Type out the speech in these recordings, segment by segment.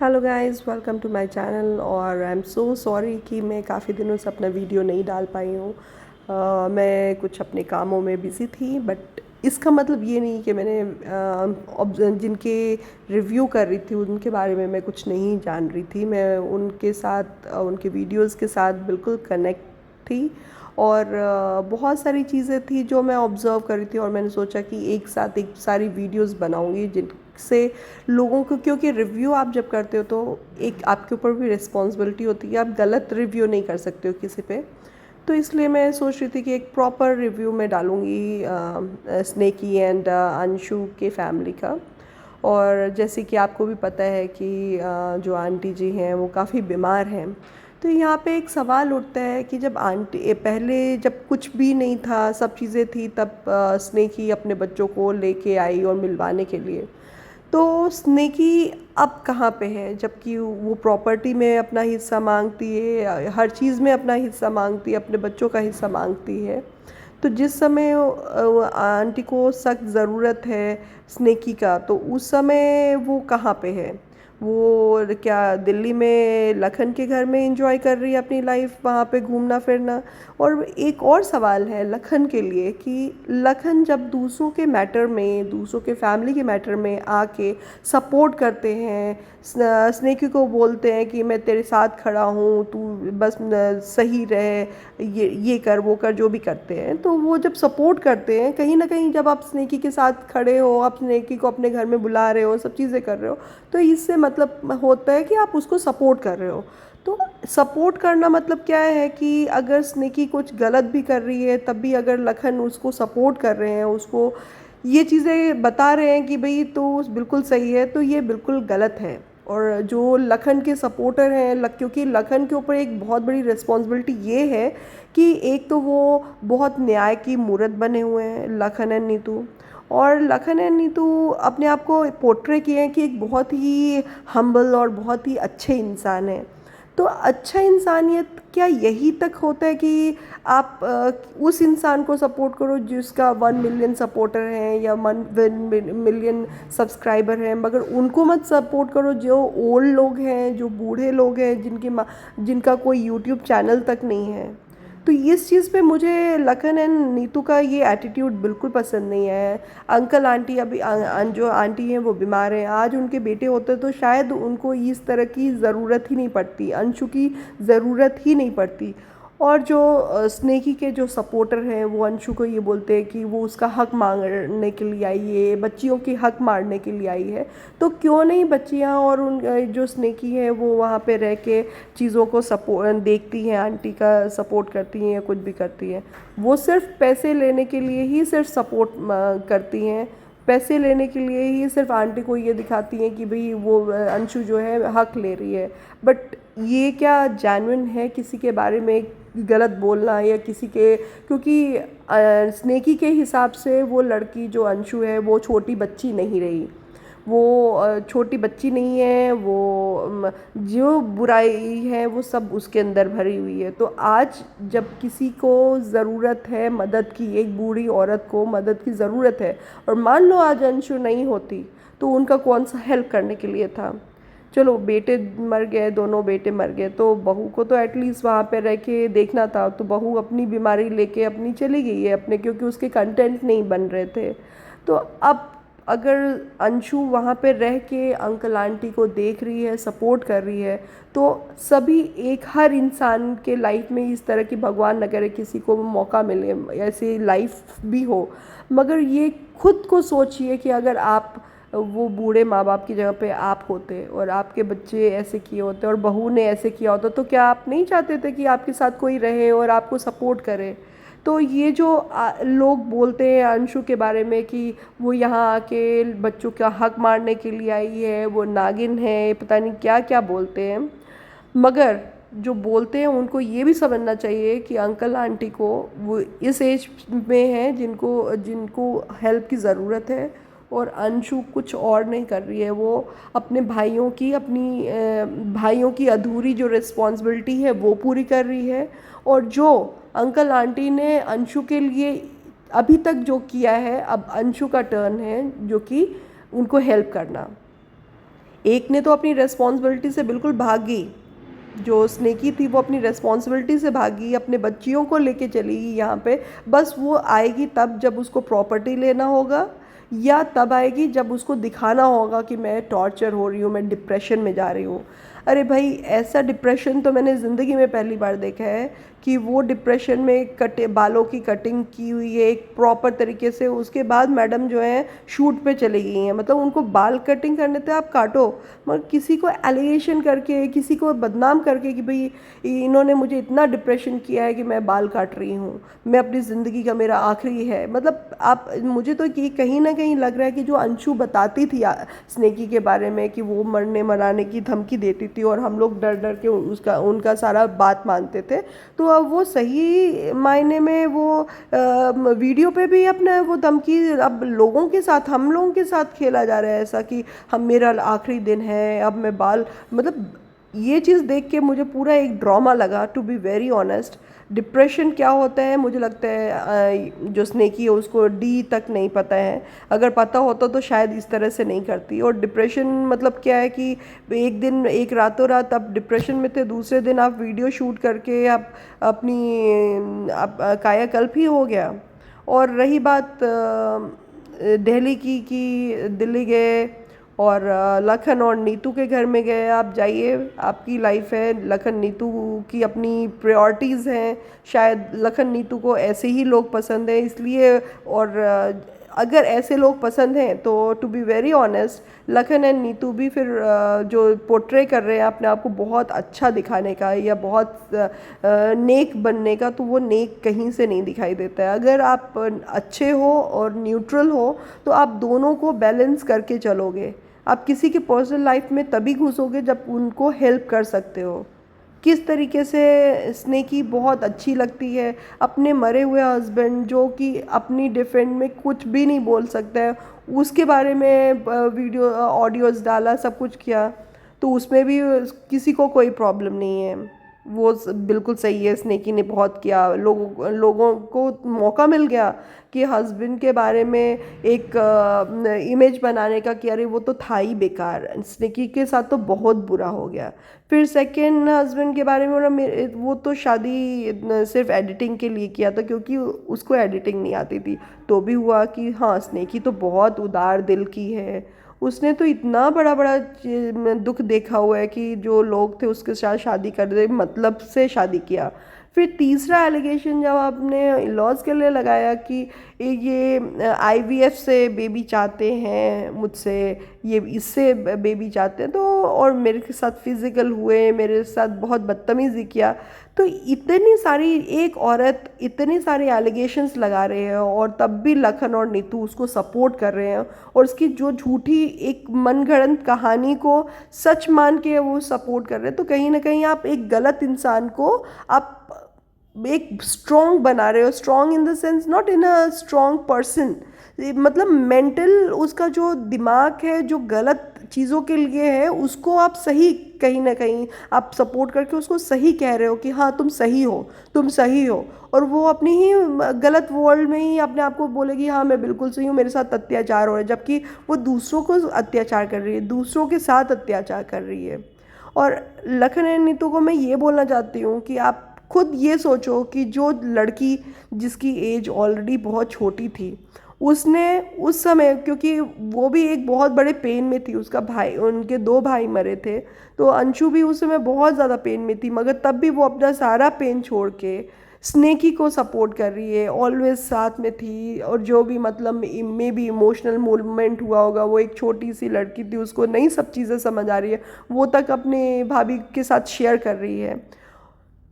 Hello guys, welcome to my channel. और I am so sorry कि मैं काफ़ी दिनों से अपना वीडियो नहीं डाल पाई हूँ। मैं कुछ अपने कामों में बिज़ी थी, बट इसका मतलब ये नहीं कि मैंने जिनके रिव्यू कर रही थी उनके बारे में मैं कुछ नहीं जान रही थी। मैं उनके साथ उनके वीडियोस के साथ बिल्कुल कनेक्ट थी। और बहुत सारी चीज़ें थी जो मैं ऑब्ज़र्व कर रही थी, और मैंने सोचा कि एक साथ एक सारी वीडियोस बनाऊंगी जिनसे लोगों को, क्योंकि रिव्यू आप जब करते हो तो एक आपके ऊपर भी रिस्पॉन्सिबिलिटी होती है। आप गलत रिव्यू नहीं कर सकते हो किसी पे। तो इसलिए मैं सोच रही थी कि एक प्रॉपर रिव्यू मैं डालूँगी स्नेकी एंड अंशु के फैमिली का। और जैसे कि आपको भी पता है कि जो आंटी जी हैं वो काफ़ी बीमार हैं। तो यहाँ पे एक सवाल उठता है कि जब आंटी पहले जब कुछ भी नहीं था, सब चीज़ें थी, तब स्नेकी अपने बच्चों को लेके आई और मिलवाने के लिए। तो स्नेकी अब कहाँ पे है, जबकि वो प्रॉपर्टी में अपना हिस्सा मांगती है, हर चीज़ में अपना हिस्सा मांगती है, अपने बच्चों का हिस्सा मांगती है। तो जिस समय आंटी को सख्त ज़रूरत है स्नेकी का, तो उस समय वो कहाँ पे है? वो क्या दिल्ली में लखन के घर में एंजॉय कर रही है अपनी लाइफ, वहाँ पे घूमना फिरना? और एक और सवाल है लखन के लिए कि लखन जब दूसरों के मैटर में, दूसरों के फैमिली के मैटर में आके सपोर्ट करते हैं, स्नेकी को बोलते हैं कि मैं तेरे साथ खड़ा हूँ, तू बस सही रहे, ये कर वो कर, जो भी करते हैं, तो वो जब सपोर्ट करते हैं, कहीं ना कहीं जब आप स्नेकी के साथ खड़े हो, आप स्नेकी को अपने घर में बुला रहे हो, सब चीज़ें कर रहे हो, तो इससे मतलब होता है कि आप उसको सपोर्ट कर रहे हो। तो सपोर्ट करना मतलब क्या है कि अगर स्नेकी कुछ गलत भी कर रही है, तब भी अगर लखन उसको सपोर्ट कर रहे हैं, उसको ये चीज़ें बता रहे हैं कि भाई तो बिल्कुल सही है, तो ये बिल्कुल गलत है। और जो लखन के सपोर्टर हैं, क्योंकि लखन के ऊपर एक बहुत बड़ी रिस्पॉन्सिबिलिटी ये है कि एक तो वो बहुत न्याय की मूरत बने हुए हैं, लखन एंड नीतू। और लखन एंड नीतू अपने आप को पोर्ट्रे किए हैं कि एक बहुत ही हम्बल और बहुत ही अच्छे इंसान है। तो अच्छा इंसानियत क्या यही तक होता है कि आप उस इंसान को सपोर्ट करो जिसका 1 मिलियन सपोर्टर हैं या 1 मिलियन सब्सक्राइबर हैं, मगर उनको मत सपोर्ट करो जो ओल्ड लोग हैं, जो बूढ़े लोग हैं, जिनका कोई यूट्यूब चैनल तक नहीं है? तो इस चीज़ पे मुझे लखन एंड नीतू का ये एटीट्यूड बिल्कुल पसंद नहीं है। अंकल आंटी अभी जो आंटी हैं वो बीमार हैं, आज उनके बेटे होते तो शायद उनको इस तरह की ज़रूरत ही नहीं पड़ती, अंशु की ज़रूरत ही नहीं पड़ती। और जो स्नेकी के जो सपोर्टर हैं वो अंशु को ये बोलते हैं कि वो उसका हक मांगने के लिए आई है, बच्चियों की हक मारने के लिए आई है। तो क्यों नहीं बच्चियां और उन जो स्नेकी है वो वहाँ पे रह के चीज़ों को सपोर्ट देखती हैं, आंटी का सपोर्ट करती हैं या कुछ भी करती हैं? वो सिर्फ पैसे लेने के लिए ही सिर्फ सपोर्ट करती हैं, पैसे लेने के लिए ही सिर्फ आंटी को ये दिखाती हैं कि भाई वो अंशु जो है हक ले रही है। बट ये क्या जेन्युइन है किसी के बारे में गलत बोलना या किसी के? क्योंकि स्नेकी के हिसाब से वो लड़की जो अंशु है वो छोटी बच्ची नहीं रही, वो छोटी बच्ची नहीं है, वो जो बुराई है वो सब उसके अंदर भरी हुई है। तो आज जब किसी को ज़रूरत है मदद की, एक बूढ़ी औरत को मदद की ज़रूरत है, और मान लो आज अंशु नहीं होती, तो उनका कौन सा हेल्प करने के लिए था? चलो बेटे मर गए, दोनों बेटे मर गए, तो बहू को तो एटलीस्ट वहाँ पे रह के देखना था। तो बहू अपनी बीमारी लेके अपनी चली गई है अपने, क्योंकि उसके कंटेंट नहीं बन रहे थे। तो अब अगर अंशु वहाँ पे रह के अंकल आंटी को देख रही है, सपोर्ट कर रही है, तो सभी एक हर इंसान के लाइफ में इस तरह की, भगवान न करे किसी को मौका मिले ऐसी लाइफ भी हो, मगर ये खुद को सोचिए कि अगर आप वो बूढ़े माँ बाप की जगह पे आप होते और आपके बच्चे ऐसे किए होते और बहू ने ऐसे किया होता, तो क्या आप नहीं चाहते थे कि आपके साथ कोई रहे और आपको सपोर्ट करे? तो ये जो लोग बोलते हैं अंशु के बारे में कि वो यहाँ आके बच्चों का हक मारने के लिए आई है, वो नागिन है, पता नहीं क्या क्या बोलते हैं, मगर जो बोलते हैं उनको ये भी समझना चाहिए कि अंकल आंटी को वो इस एज में हैं जिनको जिनको हेल्प की ज़रूरत है। और अंशु कुछ और नहीं कर रही है, वो अपने भाइयों की, अपनी भाइयों की अधूरी जो रिस्पॉन्सिबिलिटी है वो पूरी कर रही है। और जो अंकल आंटी ने अंशु के लिए अभी तक जो किया है, अब अंशु का टर्न है जो कि उनको हेल्प करना। एक ने तो अपनी रिस्पॉन्सिबिलिटी से बिल्कुल भागी, जो स्नेकी थी वो अपनी रिस्पॉन्सिबिलिटी से भागी, अपने बच्चियों को लेके चली गई यहाँ पे। बस वो आएगी तब जब उसको प्रॉपर्टी लेना होगा, या तब आएगी जब उसको दिखाना होगा कि मैं टॉर्चर हो रही हूँ, मैं डिप्रेशन में जा रही हूँ। अरे भाई, ऐसा डिप्रेशन तो मैंने ज़िंदगी में पहली बार देखा है कि वो डिप्रेशन में कटे बालों की कटिंग की हुई है एक प्रॉपर तरीके से, उसके बाद मैडम जो है शूट पे चली गई हैं। मतलब उनको बाल कटिंग करने थे, आप काटो, मगर किसी को एलिगेशन करके, किसी को बदनाम करके कि भाई इन्होंने मुझे इतना डिप्रेशन किया है कि मैं बाल काट रही हूँ, मैं अपनी ज़िंदगी का मेरा आखिरी है। मतलब आप, मुझे तो ये कहीं ना कहीं लग रहा है कि जो अंशु बताती थी स्नेकी के बारे में कि वो मरने मराने की धमकी देती थी और हम लोग डर डर के उनका सारा बात मानते थे, तो अब वो सही मायने में वो वीडियो पे भी अपना वो धमकी अब लोगों के साथ, हम लोगों के साथ खेला जा रहा है ऐसा कि हम, मेरा आखिरी दिन है, अब मैं बाल, मतलब ये चीज़ देख के मुझे पूरा एक ड्रामा लगा, to be very honest. Depression क्या होता है मुझे लगता है जो स्नेकी है उसको डी तक नहीं पता है, अगर पता होता तो शायद इस तरह से नहीं करती। और डिप्रेशन मतलब क्या है कि एक दिन, एक रातों रात आप डिप्रेशन में थे, दूसरे दिन आप वीडियो शूट करके आप अपनी कायाकल्प ही हो गया। और रही बात दिल्ली की, कि दिल्ली गए और लखन और नीतू के घर में गए, आप जाइए, आपकी लाइफ है, लखन नीतू की अपनी प्रायोरिटीज़ हैं, शायद लखन नीतू को ऐसे ही लोग पसंद हैं इसलिए। और अगर ऐसे लोग पसंद हैं तो to be very honest Lakhan and Neetu भी फिर जो पोर्ट्रे कर रहे हैं अपने आप को बहुत अच्छा दिखाने का या बहुत नेक बनने का, तो वो नेक कहीं से नहीं दिखाई देता है। अगर आप अच्छे हो और न्यूट्रल हो तो आप दोनों को बैलेंस करके चलोगे। आप किसी के पर्सनल लाइफ में तभी घुसोगे जब उनको हेल्प कर सकते हो। किस तरीके से स्नेकी बहुत अच्छी लगती है, अपने मरे हुए हस्बैंड जो कि अपनी डिफेंड में कुछ भी नहीं बोल सकता है, उसके बारे में वीडियो ऑडियोज़ डाला, सब कुछ किया, तो उसमें भी किसी को कोई प्रॉब्लम नहीं है। वो बिल्कुल सही है, स्नेकी ने बहुत किया, लोगों को मौका मिल गया कि हस्बैंड के बारे में एक इमेज बनाने का कि अरे वो तो था ही बेकार। स्नेकी के साथ तो बहुत बुरा हो गया। फिर सेकंड हस्बैंड के बारे में वो तो शादी सिर्फ एडिटिंग के लिए किया था क्योंकि उसको एडिटिंग नहीं आती थी, तो भी हुआ कि हाँ स्नेकी तो बहुत उदार दिल की है, उसने तो इतना बड़ा बड़ा दुख देखा हुआ है कि जो लोग थे उसके साथ शादी कर दे, मतलब से शादी किया। फिर तीसरा एलिगेशन जब आपने लॉज के लिए लगाया कि ये आईवीएफ से बेबी चाहते हैं मुझसे, ये इससे बेबी चाहते हैं, तो और मेरे के साथ फिज़िकल हुए, मेरे साथ बहुत बदतमीज़ी किया, तो इतनी सारी, एक औरत इतने सारे एलिगेशंस लगा रहे हैं और तब भी लखन और नीतू उसको सपोर्ट कर रहे हैं और उसकी जो झूठी एक मनगढ़ंत कहानी को सच मान के वो सपोर्ट कर रहे हैं, तो कहीं ना कहीं आप एक गलत इंसान को आप एक स्ट्रॉन्ग बना रहे हो। Strong in the sense, not in a strong person, मतलब मेंटल उसका जो दिमाग है जो गलत चीज़ों के लिए है उसको आप सही, कहीं ना कहीं आप सपोर्ट करके उसको सही कह रहे हो कि हाँ तुम सही हो, तुम सही हो, और वो अपनी ही गलत वर्ल्ड में ही अपने आप को बोलेगी हाँ मैं बिल्कुल सही हूँ, मेरे साथ अत्याचार हो रहा है, जबकि वो दूसरों को अत्याचार कर रही है, दूसरों के साथ अत्याचार कर रही है। और लखन एंड नीतू को मैं ये बोलना चाहती हूँ कि आप खुद ये सोचो कि जो लड़की जिसकी एज ऑलरेडी बहुत छोटी थी, उसने उस समय, क्योंकि वो भी एक बहुत बड़े पेन में थी, उसका भाई, उनके दो भाई मरे थे, तो अंशु भी उस समय बहुत ज़्यादा पेन में थी, मगर तब भी वो अपना सारा पेन छोड़ के स्नेकी को सपोर्ट कर रही है, ऑलवेज साथ में थी। और जो भी मतलब में भी इमोशनल मूवमेंट हुआ होगा, वो एक छोटी सी लड़की थी, उसको नहीं सब चीज़ें समझ आ रही है, वो तक अपने भाभी के साथ शेयर कर रही है।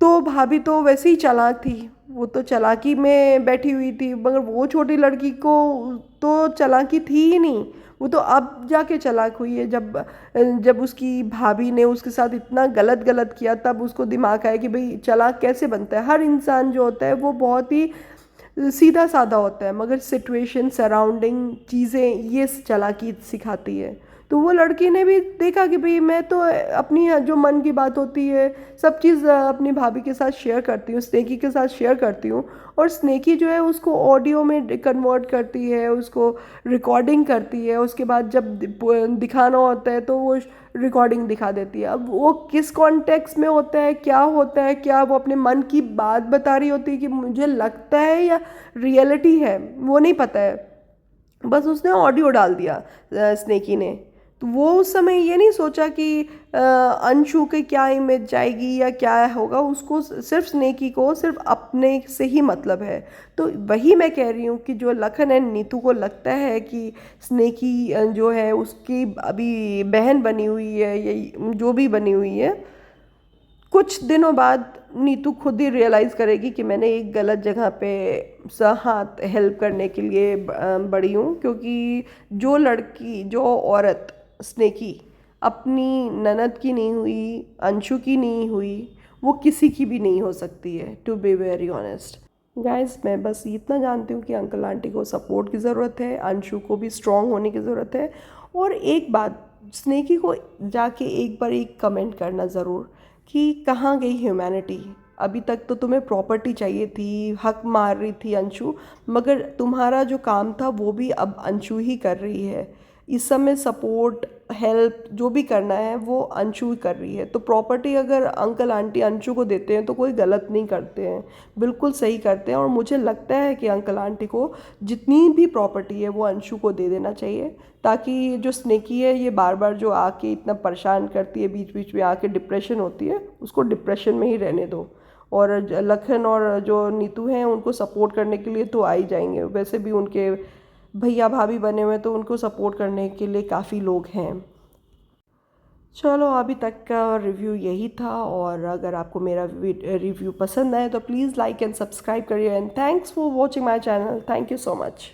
तो भाभी तो वैसे ही चालाक थी, वो तो चालाकी में बैठी हुई थी, मगर वो छोटी लड़की को तो चालाकी थी ही नहीं, वो तो अब जाके चालाक हुई है। जब जब उसकी भाभी ने उसके साथ इतना गलत गलत किया, तब उसको दिमाग आया कि भाई चालाक कैसे बनता है। हर इंसान जो होता है वो बहुत ही सीधा साधा होता है, मगर सिचुएशन, सराउंडिंग, चीज़ें, ये चालाकी सिखाती है। तो वो लड़की ने भी देखा कि भाई मैं तो अपनी जो मन की बात होती है सब चीज़ अपनी भाभी के साथ शेयर करती हूँ, स्नेकी के साथ शेयर करती हूँ, और स्नेकी जो है उसको ऑडियो में कन्वर्ट करती है, उसको रिकॉर्डिंग करती है, उसके बाद जब दिखाना होता है तो वो रिकॉर्डिंग दिखा देती है। अब वो किस कॉन्टेक्स्ट में होता है, क्या होता है, क्या वो अपने मन की बात बता रही होती है कि मुझे लगता है या रियलिटी है, वो नहीं पता है। बस उसने ऑडियो डाल दिया स्नेकी ने। तो वो उस समय ये नहीं सोचा कि अंशु की क्या इमेज जाएगी या क्या होगा, उसको सिर्फ स्नेकी को सिर्फ अपने से ही मतलब है। तो वही मैं कह रही हूँ कि जो लखन एंड नीतू को लगता है कि स्नेकी जो है उसकी अभी बहन बनी हुई है या जो भी बनी हुई है, कुछ दिनों बाद नीतू खुद ही रियलाइज़ करेगी कि मैंने एक गलत जगह पे हाथ हेल्प करने के लिए बढ़ी हूँ। क्योंकि जो लड़की, जो औरत स्नेकी अपनी ननद की नहीं हुई, अंशु की नहीं हुई, वो किसी की भी नहीं हो सकती है, to be very honest guys. मैं बस इतना जानती हूँ कि अंकल आंटी को सपोर्ट की ज़रूरत है, अंशु को भी स्ट्रॉन्ग होने की ज़रूरत है। और एक बात, स्नेकी को जाके एक बार एक कमेंट करना ज़रूर कि कहाँ गई ह्यूमैनिटी। अभी तक तो तुम्हें प्रॉपर्टी चाहिए थी, हक मार रही थी अंशु, मगर तुम्हारा जो काम था वो भी अब अंशु ही कर रही है। इस समय सपोर्ट, हेल्प जो भी करना है वो अंशु ही कर रही है। तो प्रॉपर्टी अगर अंकल आंटी अंशु को देते हैं तो कोई गलत नहीं करते हैं, बिल्कुल सही करते हैं। और मुझे लगता है कि अंकल आंटी को जितनी भी प्रॉपर्टी है वो अंशु को दे देना चाहिए, ताकि जो स्नेकी है ये बार बार जो आके इतना परेशान करती है, बीच बीच में आके डिप्रेशन होती है, उसको डिप्रेशन में ही रहने दो। और लखन और जो नीतू हैं उनको सपोर्ट करने के लिए तो आ ही जाएंगे, वैसे भी उनके भैया भाभी बने हुए तो उनको सपोर्ट करने के लिए काफ़ी लोग हैं। चलो अभी तक का रिव्यू यही था, और अगर आपको मेरा रिव्यू पसंद आए तो प्लीज़ लाइक एंड सब्सक्राइब करिए। And thanks for watching my channel. Thank you so much.